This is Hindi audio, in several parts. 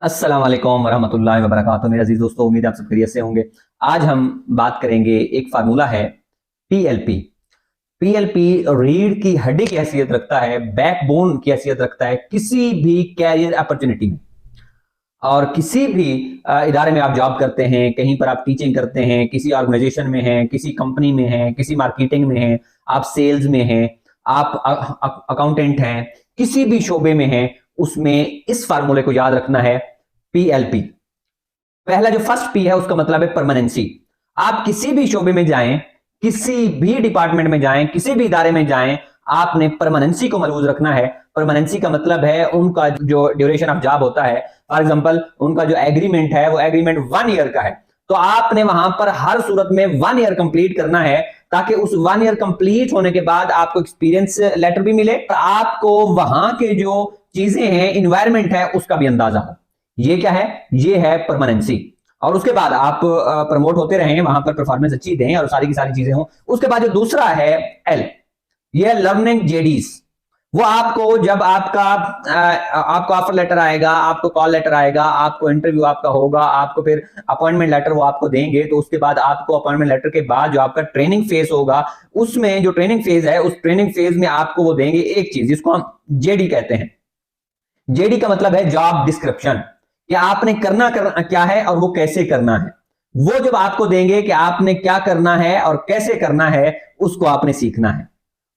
अस्सलाम वालेकुम वरहमतुल्लाहि वबरकातुहू। मेरे अजीज दोस्तों, उम्मीद है आप सब खैरियत से होंगे। आज हम बात करेंगे, एक फार्मूला है पीएलपी। पीएलपी रीढ़ की हड्डी की हैसियत रखता है, बैकबोन की हैसियत रखता है किसी भी कैरियर अपॉर्चुनिटी में। और किसी भी इदारे में आप जॉब करते हैं, कहीं पर आप टीचिंग करते हैं, किसी ऑर्गेनाइजेशन में हैं, किसी कंपनी में हैं, किसी मार्केटिंग में हैं, आप सेल्स में हैं, आप अकाउंटेंट हैं, किसी भी शोबे में हैं, उसमें इस फार्मूले को याद रखना है, पीएलपी। पहला जो फर्स्ट पी है उसका मतलब है परमानेंसी। आप किसी भी शोबे में जाएं, किसी भी डिपार्टमेंट में जाएं, किसी भी इदारे में जाएं, आपने परमानेंसी को मलूज रखना है। परमानेंसी का मतलब है उनका जो ड्यूरेशन ऑफ जॉब होता है, फॉर एग्जांपल उनका जो एग्रीमेंट है वो एग्रीमेंट 1 ईयर का है, तो आपने वहां पर हर सूरत में 1 ईयर कंप्लीट करना है, ताकि उस 1 ईयर कंप्लीट होने के बाद आपको एक्सपीरियंस लेटर भी मिले और आपको वहां के जो चीजें हैं, इन्वायरमेंट है, उसका भी अंदाजा हो। ये क्या है? ये है परमानेंसी। और उसके बाद आप प्रमोट होते रहें, वहां पर परफॉर्मेंस अच्छी दें और सारी की सारी चीजें हों। उसके बाद जो दूसरा है एल, ये है लर्निंग जेडीज। वो आपको जब आपको ऑफर लेटर आएगा, आपको कॉल लेटर आएगा, आपको इंटरव्यू आपका होगा, आपको फिर अपॉइंटमेंट लेटर वो आपको देंगे, तो उसके बाद आपको अपॉइंटमेंट लेटर के बाद जो आपका ट्रेनिंग फेज होगा, उसमें जो ट्रेनिंग फेज है, उस ट्रेनिंग फेज में आपको वो देंगे एक चीज जिसको हम जेडी कहते हैं। जेडी का मतलब है जॉब डिस्क्रिप्शन, कि आपने करना क्या है और वो कैसे करना है। वो जब आपको देंगे कि आपने क्या करना है और कैसे करना है, उसको आपने सीखना है।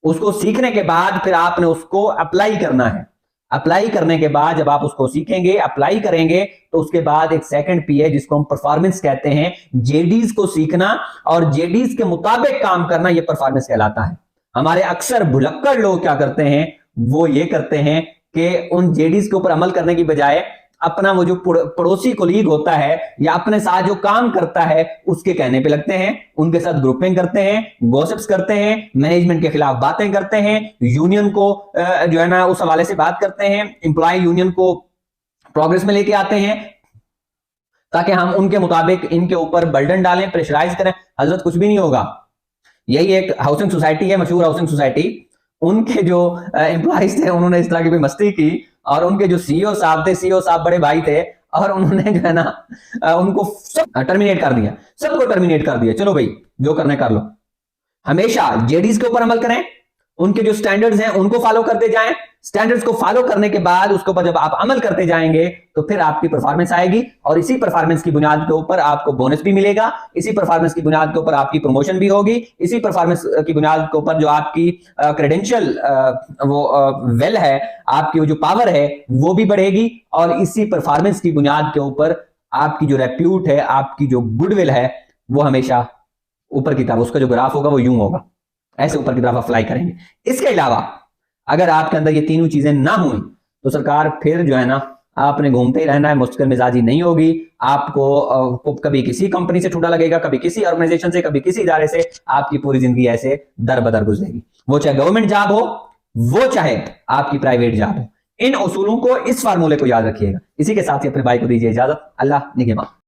उसको सीखने के बाद फिर आपने उसको अप्लाई करना है। अप्लाई करने के बाद जब आप उसको सीखेंगे, अप्लाई करेंगे, तो उसके बाद एक सेकंड पी है जिसको हम परफॉर्मेंस कहते हैं। जेडीज को सीखना और जेडीज के मुताबिक काम करना, यह परफॉर्मेंस कहलाता है। हमारे अक्सर भुलक्कड़ लोग क्या करते हैं, वो ये करते हैं कि उन जेडीज के ऊपर अमल करने की बजाय अपना वो जो पड़ोसी कोलीग होता है या अपने साथ जो काम करता है उसके कहने पे लगते हैं, उनके साथ ग्रुपिंग करते हैं, गॉसिप्स करते हैं, मैनेजमेंट के खिलाफ बातें करते हैं, यूनियन को जो है ना उस हवाले से बात करते हैं, एम्प्लॉय यूनियन को प्रोग्रेस में लेके आते हैं, ताकि हम उनके मुताबिक इनके ऊपर बर्डन डालें, प्रेशराइज करें। हजरत कुछ भी नहीं होगा। यही एक हाउसिंग सोसाइटी है, मशहूर हाउसिंग सोसाइटी। उनके जो एम्प्लॉइज थे, उन्होंने इस तरह की भी मस्ती की, और उनके जो सीईओ साहब थे, सीईओ साहब बड़े भाई थे, और उन्होंने जो है ना उनको सब टर्मिनेट कर दिया, सबको टर्मिनेट कर दिया। चलो भाई, जो करने कर लो। हमेशा जेडीज के ऊपर अमल करें, उनके जो स्टैंडर्ड्स हैं उनको फॉलो करते जाएं। स्टैंडर्ड्स को फॉलो करने के बाद उसके ऊपर जब आप अमल करते जाएंगे, तो फिर आपकी परफॉर्मेंस आएगी, और इसी परफॉर्मेंस की बुनियाद के ऊपर आपको बोनस भी मिलेगा, इसी परफॉर्मेंस की बुनियाद के ऊपर आपकी प्रमोशन भी होगी, इसी परफॉर्मेंस की बुनियाद के ऊपर जो आपकी क्रेडेंशियल वो वेल है, आपकी जो पावर है वो भी बढ़ेगी, और इसी परफॉर्मेंस की बुनियाद के ऊपर आपकी जो रेप्यूट है, आपकी जो गुडविल है, वो हमेशा ऊपर की तरफ, उसका जो ग्राफ होगा वो यूं होगा, ऐसे ऊपर की तरफ अप्लाई करेंगे। इसके अलावा अगर आपके अंदर ये तीनों चीजें ना हुई, तो सरकार फिर जो है ना आपने घूमते ही रहना है, मुश्किल मिजाजी नहीं होगी। आपको कभी किसी कंपनी से छूटा लगेगा, कभी किसी ऑर्गेनाइजेशन से, कभी किसी इदारे से। आपकी पूरी जिंदगी ऐसे दर बदर गुजरेगी, वो चाहे गवर्नमेंट जॉब हो, वो चाहे आपकी प्राइवेट जॉब हो। इन उसूलों को, इस फार्मूले को याद रखिएगा। इसी के साथ ही अपने भाई को दीजिए इजाजत। अल्लाह निगहबान।